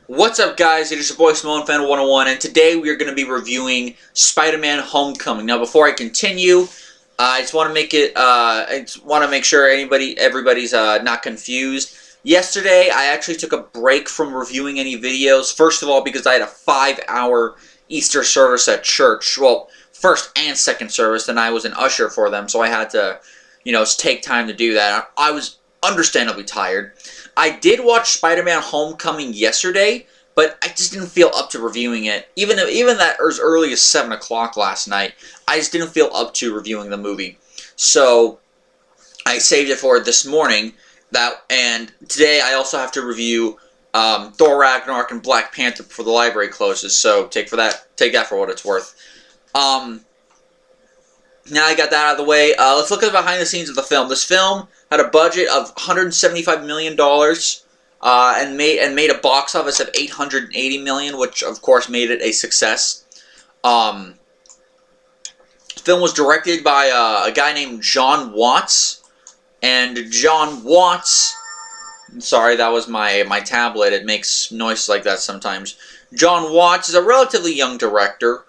What's up, guys? It is your boy SimoneFan101, and today we are going to be reviewing Spider-Man: Homecoming. Now, before I continue, I just want to make sure everybody's not confused. Yesterday, I actually took a break from reviewing any videos. First of all, because I had a 5-hour Easter service at church. Well, first and second service, and I was an usher for them, so I had to, take time to do that. I was understandably tired. I did watch Spider-Man: Homecoming yesterday, but I just didn't feel up to reviewing it. Even that as early as 7 o'clock last night, I just didn't feel up to reviewing the movie. So I saved it for this morning. And today I also have to review Thor: Ragnarok and Black Panther before the library closes. So take that for what it's worth. Now I got that out of the way, let's look at the behind the scenes of the film. This film had a budget of $175 million and made a box office of $880 million, which of course made it a success. The film was directed by a guy named Jon Watts, and Jon Watts. Sorry, that was my tablet. It makes noises like that sometimes. Jon Watts is a relatively young director.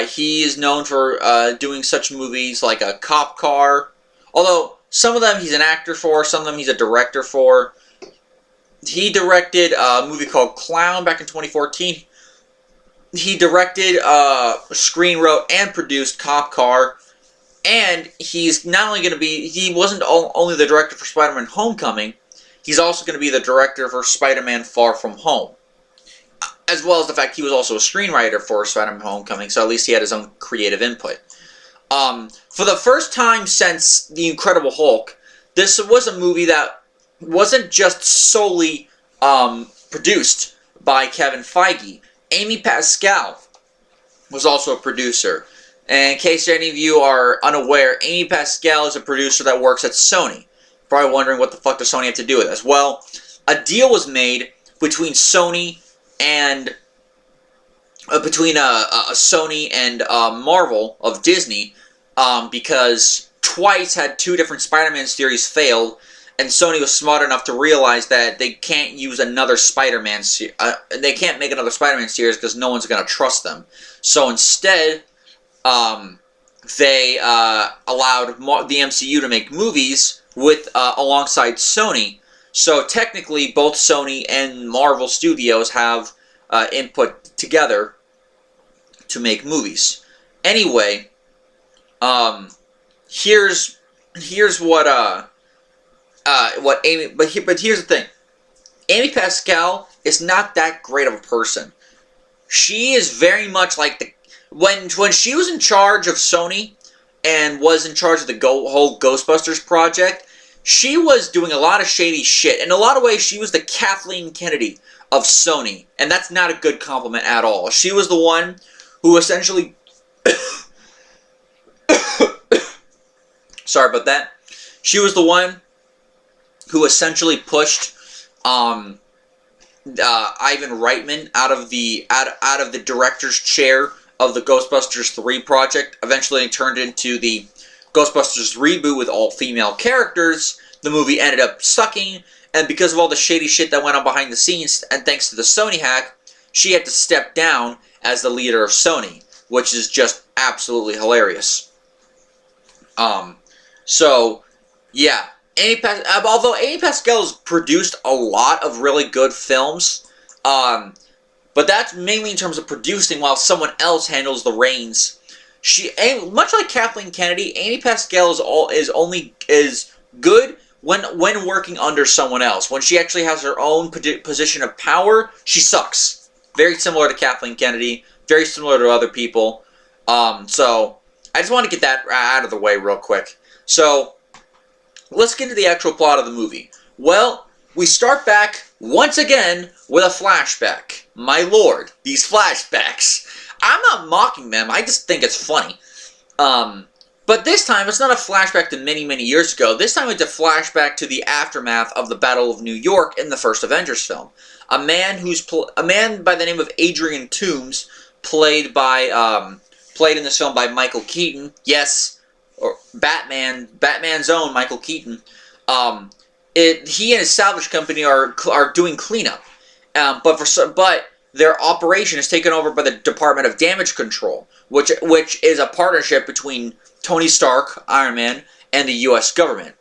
He is known for doing such movies like a Cop Car, although some of them he's an actor for, some of them he's a director for. He directed a movie called Clown back in 2014. He directed, screenwrote, and produced Cop Car. And he's not only going to be, he wasn't only the director for Spider-Man: Homecoming, he's also going to be the director for Spider-Man: Far From Home. As well as the fact he was also a screenwriter for Spider-Man: Homecoming, so at least he had his own creative input. For the first time since The Incredible Hulk, this was a movie that wasn't just solely produced by Kevin Feige. Amy Pascal was also a producer. And in case any of you are unaware, Amy Pascal is a producer that works at Sony. Probably wondering what the fuck does Sony have to do with this. Well, a deal was made between Sony and Sony and Marvel of Disney, because twice had two different Spider-Man series failed, and Sony was smart enough to realize that they can't use another Spider-Man they can't make another Spider-Man series because no one's gonna trust them. So instead, they allowed the MCU to make movies with alongside Sony. So technically, both Sony and Marvel Studios have input together to make movies. Anyway, here's what Amy. But here's the thing: Amy Pascal is not that great of a person. She is very much like when she was in charge of Sony and was in charge of the whole Ghostbusters project. She was doing a lot of shady shit. In a lot of ways, she was the Kathleen Kennedy of Sony. And that's not a good compliment at all. She was the one who essentially... Sorry about that. She was the one who essentially pushed Ivan Reitman out of the director's chair of the Ghostbusters 3 project. Eventually it turned into the Ghostbusters reboot with all female characters. The movie ended up sucking, and because of all the shady shit that went on behind the scenes, and thanks to the Sony hack, she had to step down as the leader of Sony, which is just absolutely hilarious. So, yeah. Although Amy Pascal has produced a lot of really good films, but that's mainly in terms of producing while someone else handles the reins. Much like Kathleen Kennedy, Amy Pascal is good when working under someone else. When she actually has her own position of power, she sucks. Very similar to Kathleen Kennedy, very similar to other people. So I just want to get that out of the way real quick. So let's get into the actual plot of the movie. Well, we start back once again with a flashback. My lord, these flashbacks. I'm not mocking them, I just think it's funny. But this time, it's not a flashback to many, many years ago. This time it's a flashback to the aftermath of the Battle of New York in the first Avengers film. A man by the name of Adrian Toomes, played in this film by Michael Keaton. Yes, or Batman's own Michael Keaton. He and his salvage company are doing cleanup. But their operation is taken over by the Department of Damage Control, which is a partnership between Tony Stark, Iron Man, and the U.S. government.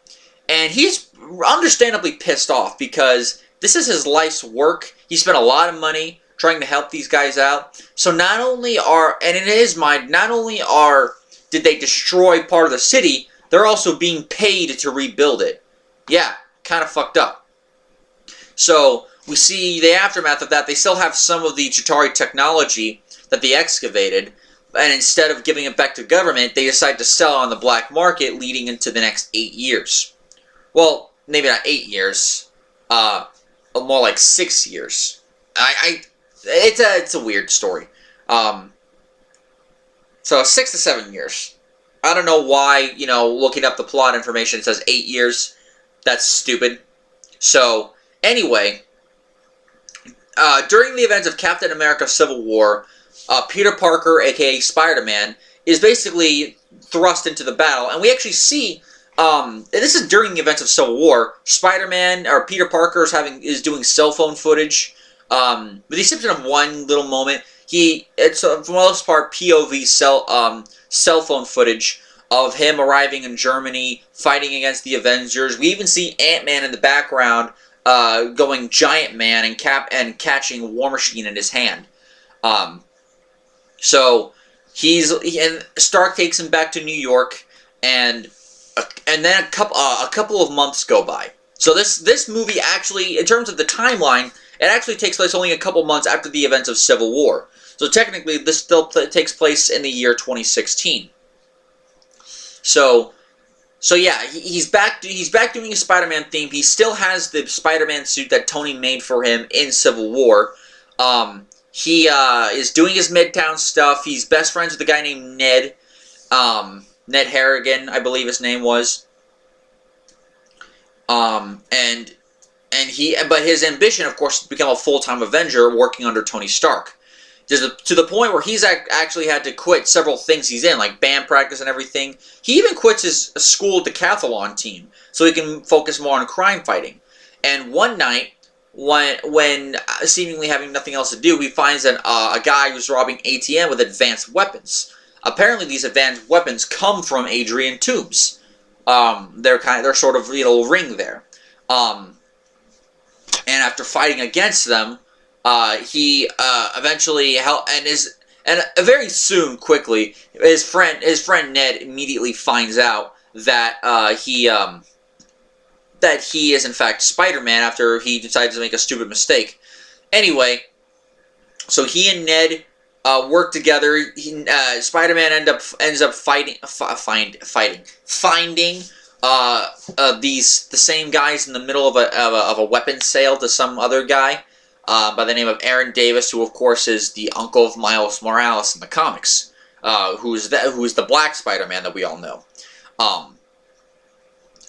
And he's understandably pissed off because this is his life's work. He spent a lot of money trying to help these guys out. So not only and in his mind, did they destroy part of the city, they're also being paid to rebuild it. Yeah, kind of fucked up. So we see the aftermath of that. They still have some of the Chitauri technology that they excavated, and instead of giving it back to government, they decide to sell it on the black market, leading into the next 8 years. Well, maybe not 8 years, more like 6 years. It's a weird story. So 6 to 7 years. I don't know why, looking up the plot information, it says 8 years. That's stupid. So, anyway, during the events of Captain America Civil War, Peter Parker, aka Spider-Man, is basically thrust into the battle, and we actually see, and this is during the events of Civil War, Spider-Man, or Peter Parker is doing cell phone footage, with the exception of one little moment. It's for the most part POV cell phone footage of him arriving in Germany, fighting against the Avengers. We even see Ant-Man in the background, going Giant Man and catching War Machine in his hand. So and Stark takes him back to New York, and then a couple of months go by. So this movie actually, in terms of the timeline, it actually takes place only a couple months after the events of Civil War. So technically, this still takes place in the year 2016. So yeah, he's back doing his Spider-Man theme. He still has the Spider-Man suit that Tony made for him in Civil War. He is doing his Midtown stuff. He's best friends with a guy named Ned. Ned Harrigan, I believe his name was. But his ambition, of course, is to become a full-time Avenger working under Tony Stark. To the point where he's actually had to quit several things he's in, like band practice and everything. He even quits his school decathlon team so he can focus more on crime fighting. And one night, when seemingly having nothing else to do, he finds a guy who's robbing ATM with advanced weapons. Apparently, these advanced weapons come from Adrian Toomes. They're sort of little ring there. And after fighting against them, he eventually very soon, quickly, his friend Ned immediately finds out that he is in fact Spider-Man after he decides to make a stupid mistake. Anyway, so he and Ned work together. Spider-Man ends up finding the same guys in the middle of a weapons sale to some other guy by the name of Aaron Davis, who of course is the uncle of Miles Morales in the comics, who is the Black Spider-Man that we all know.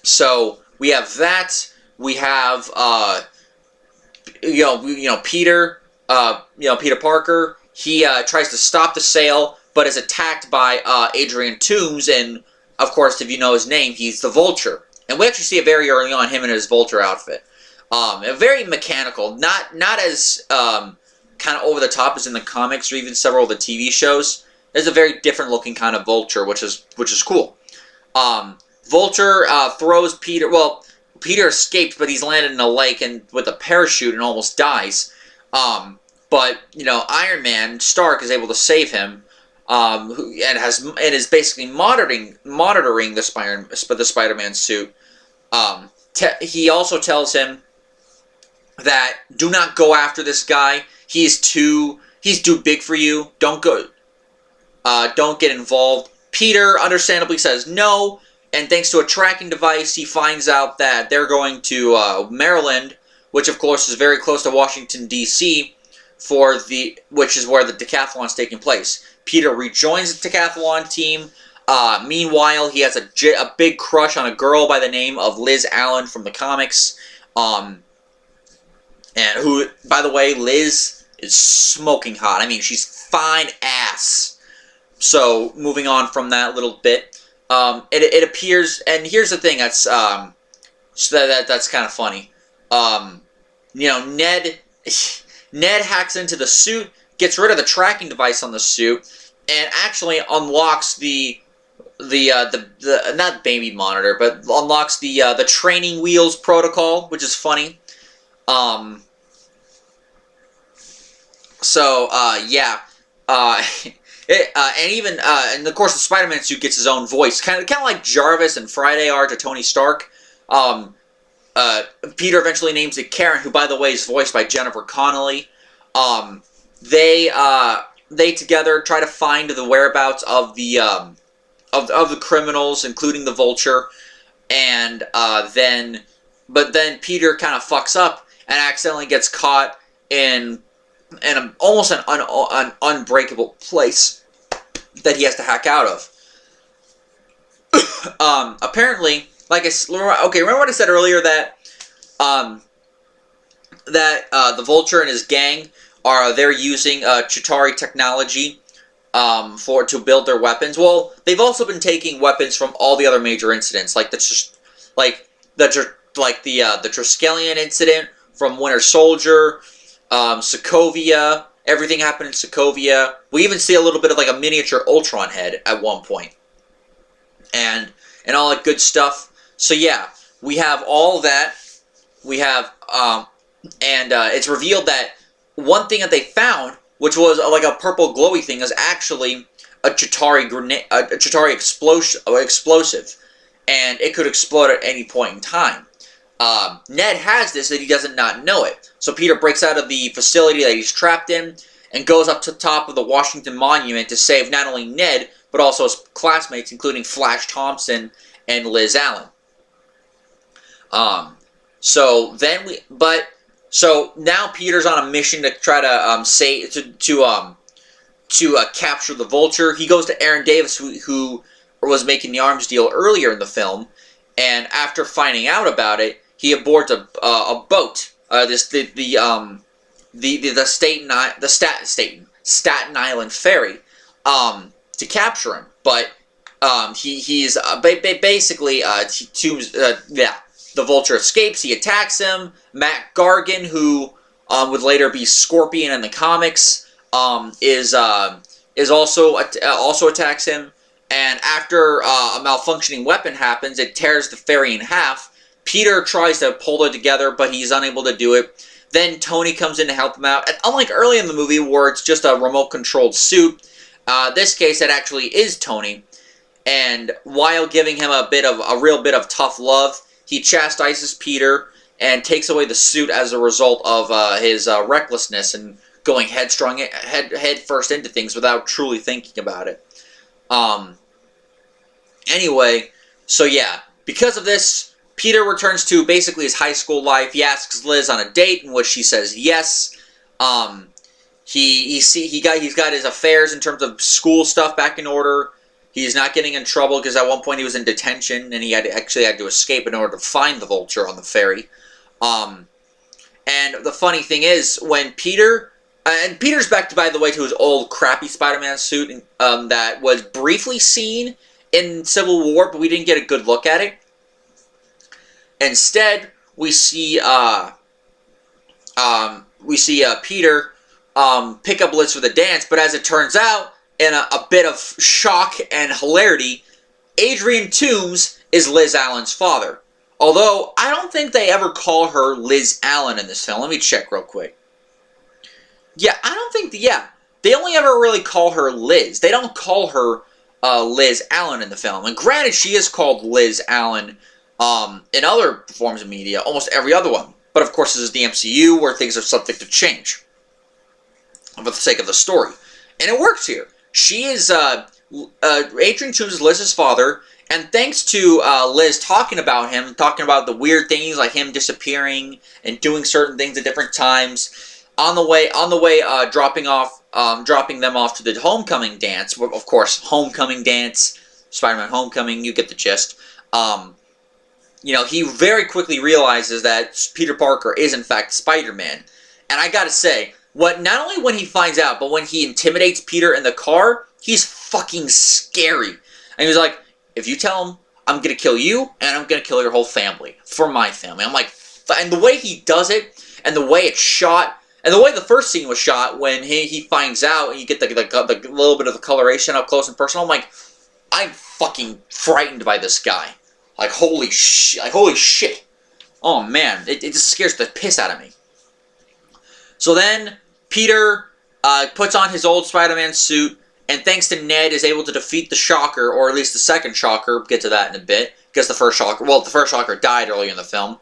So we have that. We have Peter Parker. He tries to stop the sale, but is attacked by Adrian Toomes, and of course, if you know his name, he's the Vulture. And we actually see it very early on, him in his Vulture outfit. Very mechanical, not as kind of over the top as in the comics or even several of the TV shows. There's a very different looking kind of Vulture, which is cool. Vulture throws Peter. Well, Peter escaped, but he's landed in a lake and with a parachute and almost dies. But Iron Man Stark is able to save him, and is basically monitoring the Spider-Man suit. He also tells him that do not go after this guy. He's too big for you. Don't get involved. Peter understandably says no, and thanks to a tracking device, he finds out that they're going to Maryland, which of course is very close to Washington D.C. which is where the decathlon's taking place. Peter rejoins the decathlon team. Meanwhile, he has a big crush on a girl by the name of Liz Allen from the comics. And who, by the way, Liz is smoking hot. I mean, she's fine ass. So, moving on from that little bit, it appears, and here's the thing that's kind of funny. Ned, Ned hacks into the suit, gets rid of the tracking device on the suit, and actually unlocks the not baby monitor, but unlocks the training wheels protocol, which is funny. Yeah. And of course the Spider-Man suit gets his own voice, kind of like Jarvis and Friday are to Tony Stark. Peter eventually names it Karen, who, by the way, is voiced by Jennifer Connelly. They together try to find the whereabouts of the criminals, including the Vulture, and then Peter kind of fucks up and accidentally gets caught in almost an unbreakable place that he has to hack out of. Apparently, remember what I said earlier that the Vulture and his gang they're using Chitauri technology to build their weapons. Well, they've also been taking weapons from all the other major incidents, like the Triskelion incident from Winter Soldier, Sokovia. Everything happened in Sokovia. We even see a little bit of like a miniature Ultron head at one point, and all that good stuff. So yeah, we have all that. We have it's revealed that one thing that they found, which was like a purple glowy thing, is actually a Chitauri grenade, a Chitauri explosive, and it could explode at any point in time. Ned has this, that he doesn't not know it. So Peter breaks out of the facility that he's trapped in and goes up to the top of the Washington Monument to save not only Ned, but also his classmates, including Flash Thompson and Liz Allen. So now Peter's on a mission to try to capture the Vulture. He goes to Aaron Davis, who was making the arms deal earlier in the film, and after finding out about it, he aborts a boat. Staten Island ferry to capture him, but he's basically the Vulture escapes. He attacks him. Matt Gargan, who would later be Scorpion in the comics, also attacks him. And after a malfunctioning weapon happens, it tears the ferry in half. Peter tries to pull it together, but he's unable to do it. Then Tony comes in to help him out. And unlike early in the movie, where it's just a remote-controlled suit, this case it actually is Tony. And while giving him a real bit of tough love, he chastises Peter and takes away the suit as a result of his recklessness and going head first into things without truly thinking about it. Anyway, so yeah, because of this, Peter returns to basically his high school life. He asks Liz on a date, in which she says yes. He's got his affairs in terms of school stuff back in order. He's not getting in trouble because at one point he was in detention and he had to escape in order to find the Vulture on the ferry. And the funny thing is, when Peter's back, by the way, to his old crappy Spider-Man suit that was briefly seen in Civil War, but we didn't get a good look at it. Instead, we see Peter pick up Liz for the dance, but as it turns out, in a bit of shock and hilarity, Adrian Toomes is Liz Allen's father. Although, I don't think they ever call her Liz Allen in this film. Let me check real quick. Yeah, I don't think... they only ever really call her Liz. They don't call her Liz Allen in the film. And granted, she is called Liz Allen in other forms of media, almost every other one. But of course, this is the MCU, where things are subject to change for the sake of the story. And it works here. She is... Adrian Toomes is Liz's father, and thanks to Liz talking about him, talking about the weird things like him disappearing and doing certain things at different times, on the way, dropping them off to the homecoming dance. Of course, homecoming dance, Spider-Man Homecoming, you get the gist. He very quickly realizes that Peter Parker is in fact Spider-Man, and I gotta say, not only when he finds out, but when he intimidates Peter in the car, he's fucking scary. And he's like, if you tell him, I'm going to kill you, and I'm going to kill your whole family. For my family. I'm like, and the way he does it, and the way it's shot, And the way the first scene was shot, when he finds out and you get the little bit of the coloration up close and personal, I'm like, I'm fucking frightened by this guy. Like, holy shit. Oh, man. It just scares the piss out of me. So then, Peter puts on his old Spider-Man suit, and thanks to Ned, is able to defeat the Shocker, or at least the second Shocker. We'll get to that in a bit. Because the first Shocker died early in the film.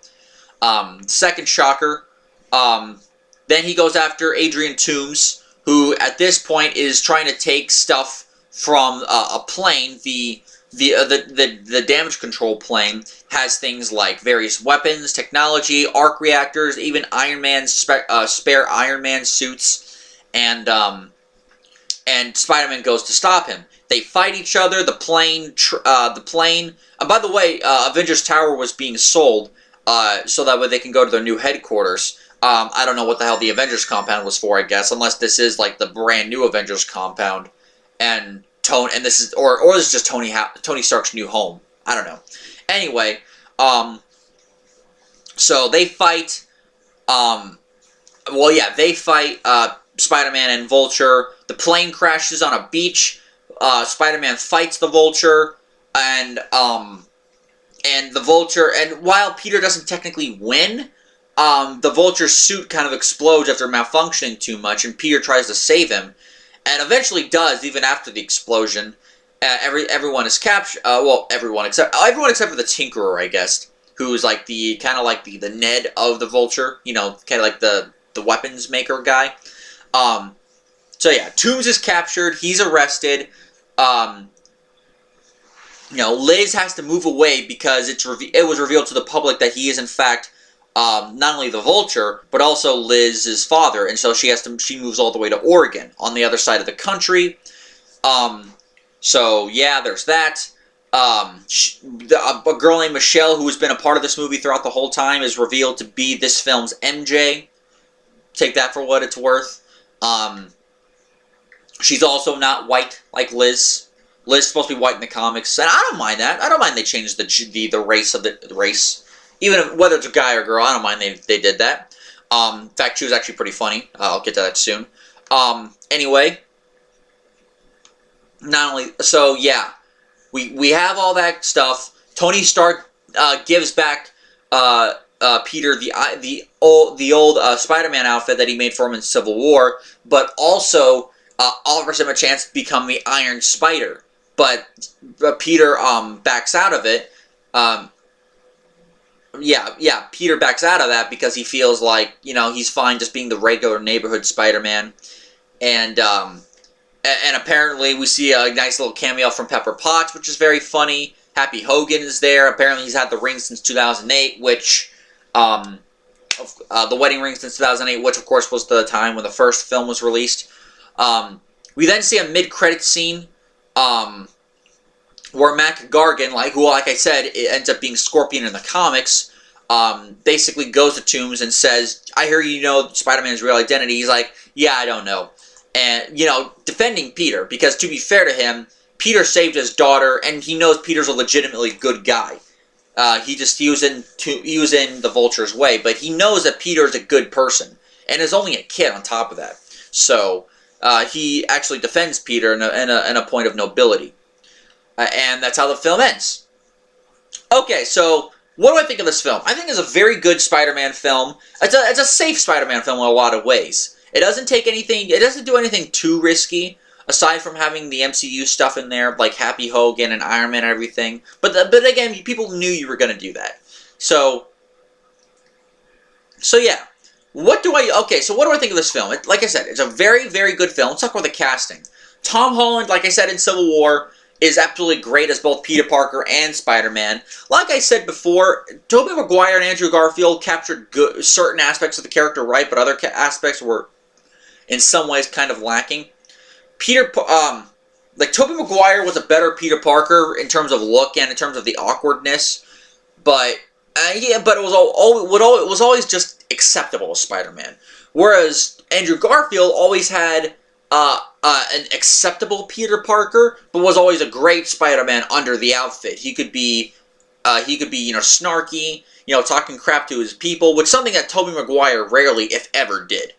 Second Shocker, then he goes after Adrian Toomes, who at this point is trying to take stuff from a plane. The damage control plane has things like various weapons, technology, arc reactors, even Iron Man's spare Iron Man suits, and Spider-Man goes to stop him. They fight each other. The plane. And by the way, Avengers Tower was being sold, so that way they can go to their new headquarters. I don't know what the hell the Avengers compound was for, I guess, unless this is like the brand new Avengers compound, and this is this is just Tony Stark's new home. I don't know. Anyway, so they fight. They fight Spider-Man and Vulture. The plane crashes on a beach. Spider-Man fights the Vulture, and the Vulture, and while Peter doesn't technically win, the Vulture's suit kind of explodes after malfunctioning too much, and Peter tries to save him, and eventually does, even after the explosion. Everyone is captured. Everyone except for the Tinkerer, I guess, who's like the Ned of the Vulture. You know, kind of like the weapons maker guy. So yeah, Toomes is captured. He's arrested. Liz has to move away because it was revealed to the public that he is in fact not only the Vulture, but also Liz's father, and so she moves all the way to Oregon, on the other side of the country. So yeah, there's that. A girl named Michelle, who has been a part of this movie throughout the whole time, is revealed to be this film's MJ. Take that for what it's worth. She's also not white like Liz. Liz is supposed to be white in the comics, and I don't mind that. I don't mind they changed the race of the race. Even whether it's a guy or girl, I don't mind they did that. In fact, she was actually pretty funny. I'll get to that soon. Anyway, yeah, we have all that stuff. Tony Stark gives back Peter the old Spider-Man outfit that he made for him in Civil War, but also offers him a chance to become the Iron Spider. But Peter backs out of it. Peter backs out of that because he feels like, he's fine just being the regular neighborhood Spider-Man. And apparently we see a nice little cameo from Pepper Potts, which is very funny. Happy Hogan is there. Apparently he's had the ring since 2008, which, the wedding ring since 2008, which of course was the time when the first film was released. We then see a mid-credit scene, where Mac Gargan, who, like I said, it ends up being Scorpion in the comics, basically goes to Toomes and says, I hear you know Spider-Man's real identity. He's like, yeah, I don't know. And, defending Peter, because to be fair to him, Peter saved his daughter, and he knows Peter's a legitimately good guy. He was in the Vulture's way, but he knows that Peter's a good person, and is only a kid on top of that. So, he actually defends Peter in a point of nobility. And that's how the film ends. Okay, so what do I think of this film? I think it's a very good Spider-Man film. It's a safe Spider-Man film in a lot of ways. It doesn't do anything too risky, aside from having the MCU stuff in there, like Happy Hogan and Iron Man and everything. But again, people knew you were going to do that. So yeah. So what do I think of this film? Like I said, it's a very, very good film. Let's talk about the casting. Tom Holland, like I said in Civil War, is absolutely great as both Peter Parker and Spider-Man. Like I said before, Tobey Maguire and Andrew Garfield captured certain aspects of the character right, but other aspects were, in some ways, kind of lacking. Tobey Maguire was a better Peter Parker in terms of look and in terms of the awkwardness, but it was always just acceptable as Spider-Man. Whereas Andrew Garfield always had an acceptable Peter Parker, but was always a great Spider-Man under the outfit. He could be snarky, talking crap to his people, which is something that Tobey Maguire rarely, if ever, did.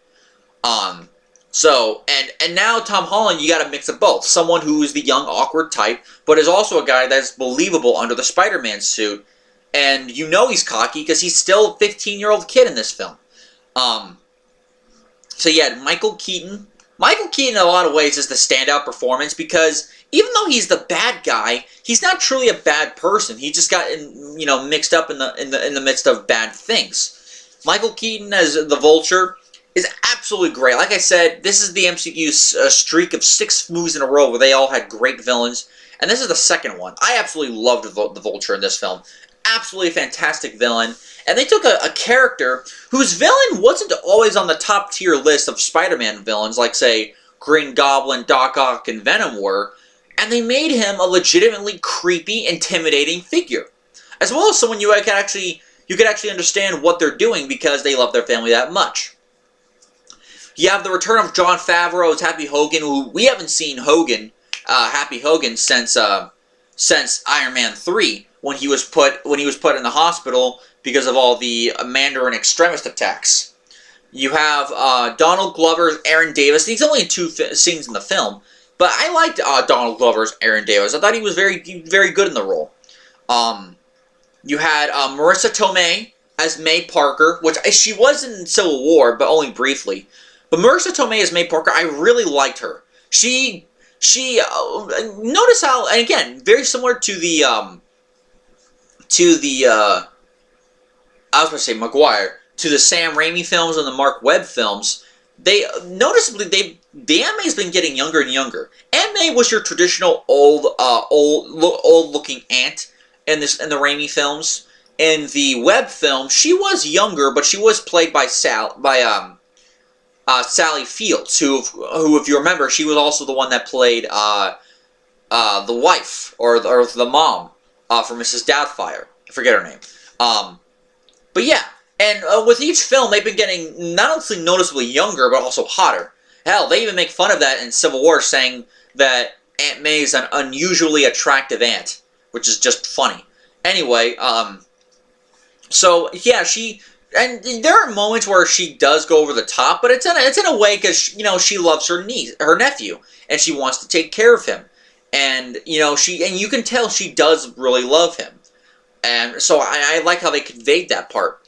So, and now Tom Holland, you got a mix of both. Someone who is the young, awkward type, but is also a guy that's believable under the Spider-Man suit. And you know he's cocky because he's still a 15-year-old kid in this film. So yeah, Michael Keaton. Michael Keaton, in a lot of ways, is the standout performance because even though he's the bad guy, he's not truly a bad person. He just got mixed up in the midst of bad things. Michael Keaton as the Vulture is absolutely great. Like I said, this is the MCU's streak of 6 movies in a row where they all had great villains, and this is the second one. I absolutely loved the Vulture in this film. Absolutely fantastic villain. And they took a character whose villain wasn't always on the top tier list of Spider-Man villains, like, say, Green Goblin, Doc Ock, and Venom were, and they made him a legitimately creepy, intimidating figure. As well as someone you could actually understand what they're doing because they love their family that much. You have the return of Jon Favreau as Happy Hogan, who we haven't seen Happy Hogan since Iron Man 3, when he was put in the hospital because of all the Mandarin extremist attacks. You have Donald Glover's Aaron Davis. He's only in 2 scenes in the film, but I liked Donald Glover's Aaron Davis. I thought he was very good in the role. You had Marissa Tomei as May Parker, which she was in Civil War, but only briefly. But Marissa Tomei as May Parker, I really liked her. She notice how, and again, very similar to the I was going to say Maguire, to the Sam Raimi films and the Mark Webb films. The Aunt May's been getting younger and younger. Aunt May was your traditional old looking aunt in the Raimi films. In the Webb film, she was younger, but she was played by Sally Fields, who, if you remember, she was also the one that played the wife or the mom for Mrs. Doubtfire. I forget her name. But yeah, and with each film, they've been getting not only noticeably younger, but also hotter. Hell, they even make fun of that in Civil War, saying that Aunt May is an unusually attractive aunt, which is just funny. Anyway, so yeah, and there are moments where she does go over the top, but it's in a way because she loves her nephew, and she wants to take care of him, and you can tell she does really love him. And so I like how they conveyed that part.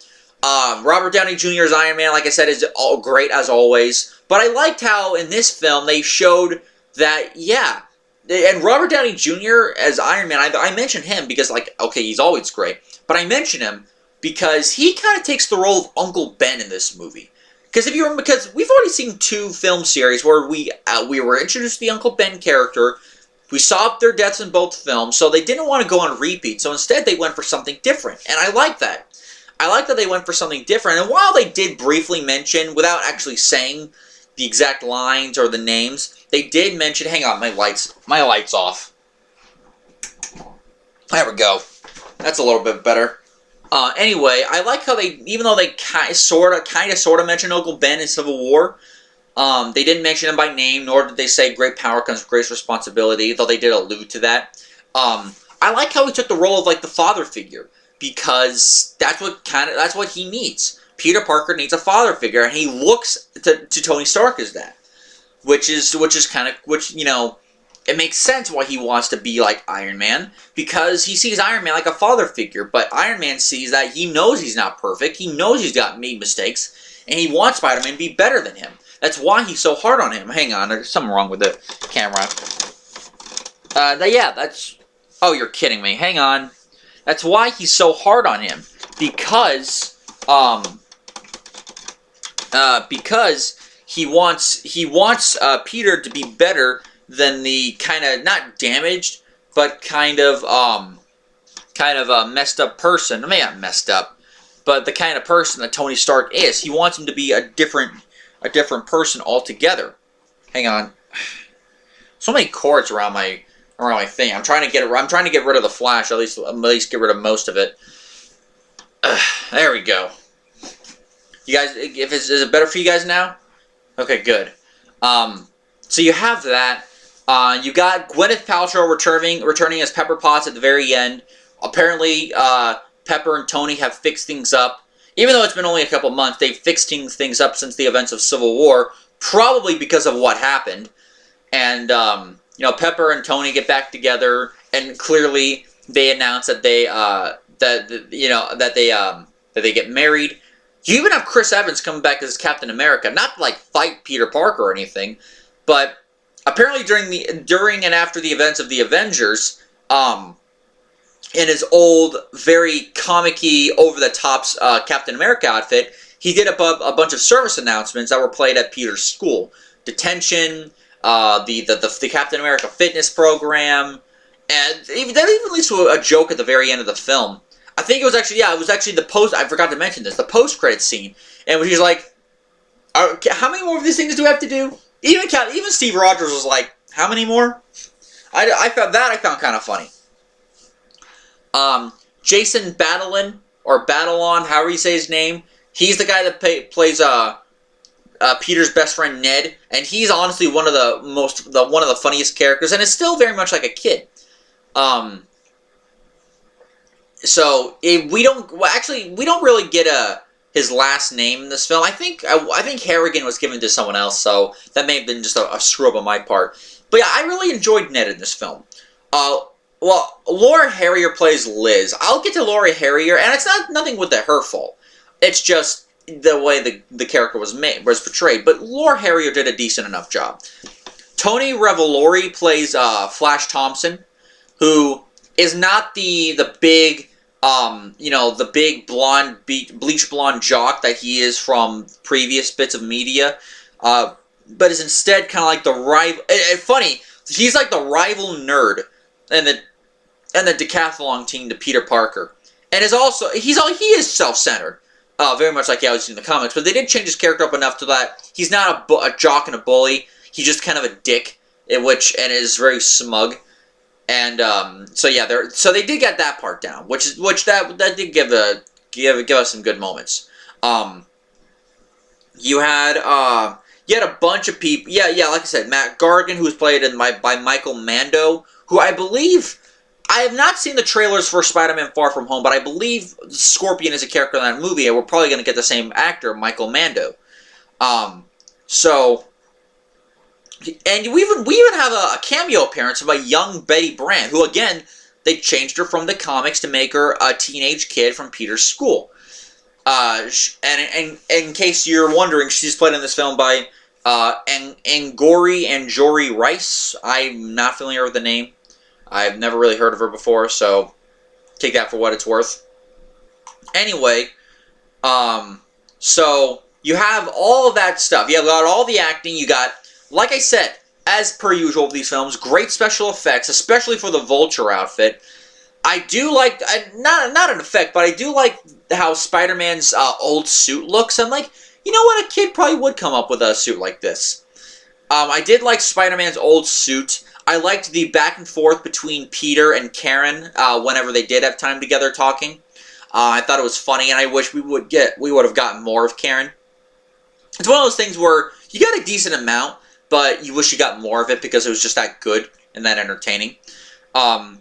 Robert Downey Jr. as Iron Man, like I said, is all great as always. But I liked how in this film they showed that, yeah, and Robert Downey Jr. as Iron Man, I mention him because, okay, he's always great. But I mention him because he kind of takes the role of Uncle Ben in this movie. Because if you remember, because we've already seen 2 film series where we were introduced to the Uncle Ben character. We saw their deaths in both films, so they didn't want to go on repeat. So instead, they went for something different, and I like that. I like that they went for something different. And while they did briefly mention, without actually saying the exact lines or the names, they did mention. Hang on, my light's off. There we go. That's a little bit better. Anyway, I like how they, even though they kind of mentioned Uncle Ben in Civil War. They didn't mention him by name, nor did they say great power comes with great responsibility, though they did allude to that. I like how he took the role of the father figure, because that's what he needs. Peter Parker needs a father figure, and he looks to Tony Stark as that, which it makes sense why he wants to be like Iron Man, because he sees Iron Man like a father figure, but Iron Man sees that he knows he's not perfect, he knows he's made mistakes, and he wants Spider-Man to be better than him. That's why he's so hard on him. Hang on, there's something wrong with the camera. Yeah, that's... Oh, you're kidding me. Hang on. That's why he's so hard on him. Because he wants Peter to be better than the kind of, not damaged, but kind of a messed up person. I mean, not messed up, but the kind of person that Tony Stark is. He wants him to be a different person altogether. Hang on. So many cords around my thing. I'm trying to get rid of the flash. At least get rid of most of it. There we go. You guys, is it better for you guys now? Okay, good. So you have that. You got Gwyneth Paltrow returning as Pepper Potts at the very end. Apparently, Pepper and Tony have fixed things up. even though it's been only a couple months, they've fixed things up since the events of Civil War, probably because of what happened. And, you know, Pepper and Tony get back together, and clearly they announce that they, that they get married. You even have Chris Evans coming back as Captain America, not to, like, fight Peter Parker or anything, but apparently during and after the events of the Avengers, in his old, very comic-y, over-the-top Captain America outfit, he did a bunch of service announcements that were played at Peter's school. Detention, the Captain America fitness program, and that even leads to a joke at the very end of the film. I think it was actually the post. I forgot to mention this. The post-credit scene, and he's like, "How many more of these things do we have to do?" Even Steve Rogers was like, "How many more?" I found kind of funny. Jason Batalon, or Batalon, however you say his name, he's the guy that plays Peter's best friend Ned, and he's honestly one of the funniest characters, and is still very much like a kid. So we don't really get his last name in this film. I think Harrigan was given to someone else, so that may have been just a screw up on my part. But yeah, I really enjoyed Ned in this film. Well, Laura Harrier plays Liz. I'll get to Laura Harrier, and it's nothing with her fault. It's just the way the character was portrayed. But Laura Harrier did a decent enough job. Tony Revolori plays Flash Thompson, who is not the big the big blonde bleach blonde jock that he is from previous bits of media, but is instead kind of like the rival. Funny, he's like the rival nerd and the decathlon team to Peter Parker, and he is self-centered, very much like he always in the comics. But they did change his character up enough to that he's not a jock and a bully. He's just kind of a dick, and is very smug. And so they did get that part down, which did give us some good moments. You had a bunch of people. Yeah, like I said, Matt Gargan, who was played by Michael Mando, who I believe, I have not seen the trailers for Spider-Man Far From Home, but I believe Scorpion is a character in that movie, and we're probably going to get the same actor, Michael Mando. And we even have a cameo appearance of a young Betty Brant, who, again, they changed her from the comics to make her a teenage kid from Peter's school. And in case you're wondering, she's played in this film by Angourie Anjori Rice. I'm not familiar with the name. I've never really heard of her before, so take that for what it's worth. Anyway, so you have all of that stuff. You have got all the acting. You got, like I said, as per usual with these films, great special effects, especially for the Vulture outfit. I do like, not an effect, but I do like how Spider-Man's old suit looks. I'm like, you know what, a kid probably would come up with a suit like this. I did like Spider-Man's old suit. I liked the back and forth between Peter and Karen whenever they did have time together talking. I thought it was funny, and I wish we would have gotten more of Karen. It's one of those things where you got a decent amount, but you wish you got more of it because it was just that good and that entertaining. You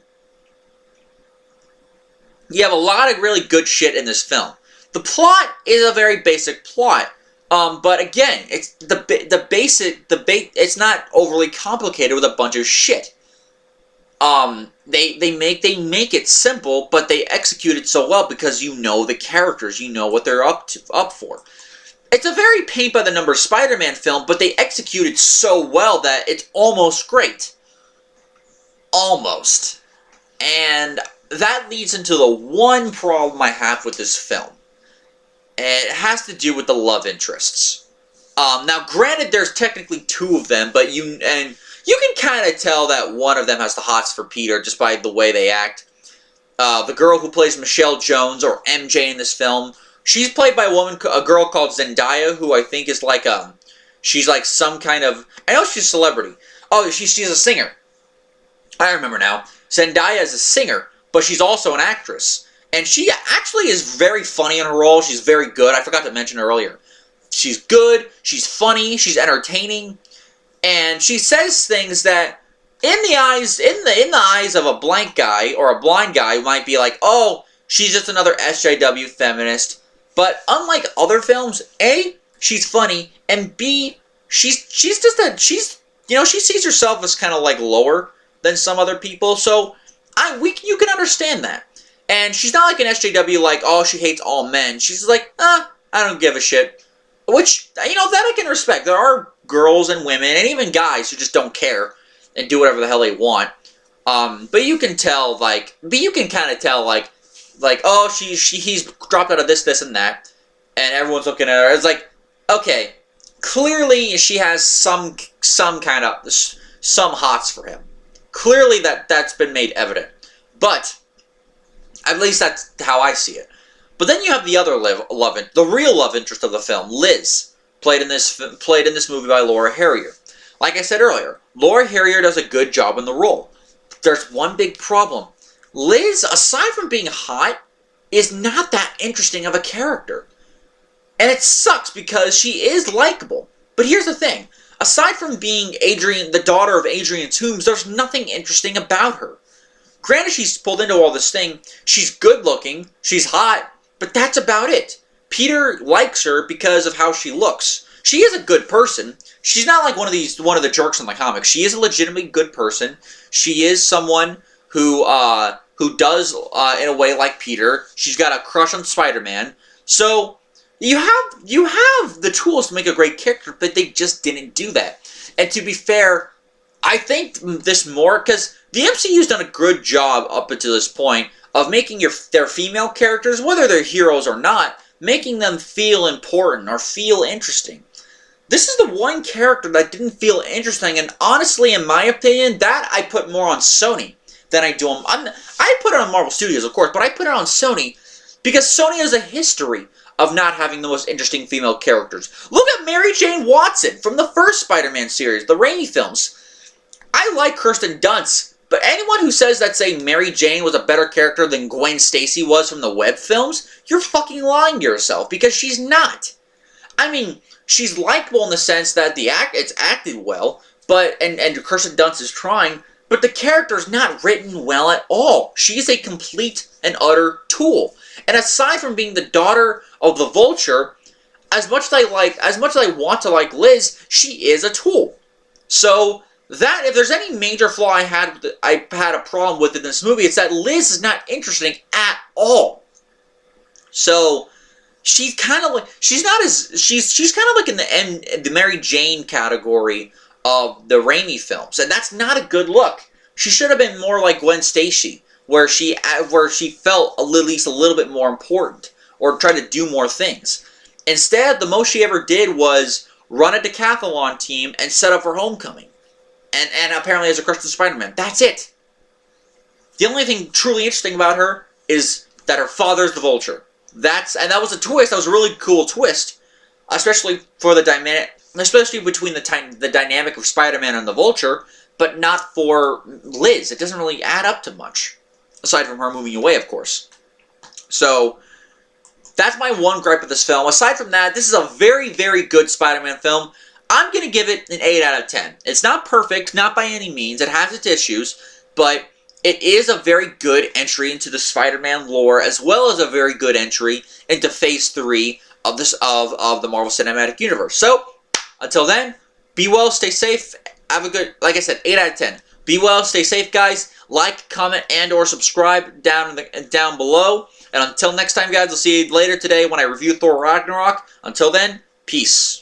have a lot of really good shit in this film. The plot is a very basic plot, but again, it's it's not overly complicated with a bunch of shit. They make it simple, but they execute it so well because you know the characters, you know what they're up for. It's a very paint-by-the-numbers Spider-Man film, but they execute it so well that it's almost great. Almost. And that leads into the one problem I have with this film. It has to do with the love interests. Now, granted, there's technically two of them, but you can kind of tell that one of them has the hots for Peter just by the way they act. The girl who plays Michelle Jones, or MJ in this film, she's played by a girl called Zendaya, who I think is like she's like some kind of, I know she's a celebrity. Oh, she's a singer. I remember now. Zendaya is a singer, but she's also an actress. And she actually is very funny in her role. She's very good. I forgot to mention earlier. She's good, she's funny, she's entertaining, and she says things that in the eyes of a blank guy or a blind guy might be like, oh, she's just another SJW feminist. But unlike other films, A, she's funny, and B, she's just a she sees herself as kind of like lower than some other people. So you can understand that. And she's not like an SJW, like, oh, she hates all men. She's like, I don't give a shit. Which, that I can respect. There are girls and women, and even guys who just don't care and do whatever the hell they want. But you can tell, you can kind of tell, oh, he's dropped out of this, and that. And everyone's looking at her. It's like, okay, clearly she has some kind of, some hots for him. Clearly that's been made evident. But at least that's how I see it. But then you have the other the real love interest of the film, Liz, played in this movie by Laura Harrier. Like I said earlier, Laura Harrier does a good job in the role. There's one big problem. Liz, aside from being hot, is not that interesting of a character. And it sucks because she is likable. But here's the thing. Aside from being the daughter of Adrian Toombs, there's nothing interesting about her. Granted, she's pulled into all this thing. She's good looking. She's hot. But that's about it. Peter likes her because of how she looks. She is a good person. She's not like one of the jerks in the comics. She is a legitimately good person. She is someone who does, in a way, like Peter. She's got a crush on Spider-Man. So you have the tools to make a great character, but they just didn't do that. And to be fair, I think this more, because the MCU's done a good job up until this point of making their female characters, whether they're heroes or not, making them feel important or feel interesting. This is the one character that didn't feel interesting, and honestly, in my opinion, that I put more on Sony than I do on... I put it on Marvel Studios, of course, but I put it on Sony because Sony has a history of not having the most interesting female characters. Look at Mary Jane Watson from the first Spider-Man series, the Raimi films. I like Kirsten Dunst, but anyone who says that, say, Mary Jane was a better character than Gwen Stacy was from the Web films, you're fucking lying to yourself, because she's not. I mean, she's likable in the sense that it's acted well, and Kirsten Dunst is trying, but the character's not written well at all. She's a complete and utter tool. And aside from being the daughter of the Vulture, as much as I want to like Liz, she is a tool. So that, if there's any major flaw I had a problem with in this movie, it's that Liz is not interesting at all. So she's kind of like she's kind of like in the Mary Jane category of the Raimi films, and that's not a good look. She should have been more like Gwen Stacy, where she felt at least a little bit more important, or tried to do more things. Instead, the most she ever did was run a decathlon team and set up for Homecoming. And apparently has a crush on Spider-Man. That's it. The only thing truly interesting about her is that her father's the Vulture. And that was a twist. That was a really cool twist, especially for especially between the dynamic of Spider-Man and the Vulture, but not for Liz. It doesn't really add up to much, aside from her moving away, of course. So that's my one gripe with this film. Aside from that, this is a very, very good Spider-Man film. I'm going to give it an 8 out of 10. It's not perfect, not by any means. It has its issues, but it is a very good entry into the Spider-Man lore, as well as a very good entry into Phase 3 of the Marvel Cinematic Universe. So, until then, be well, stay safe, have a good, like I said, 8 out of 10. Be well, stay safe, guys. Like, comment, and or subscribe down below. And until next time, guys, I'll see you later today when I review Thor Ragnarok. Until then, peace.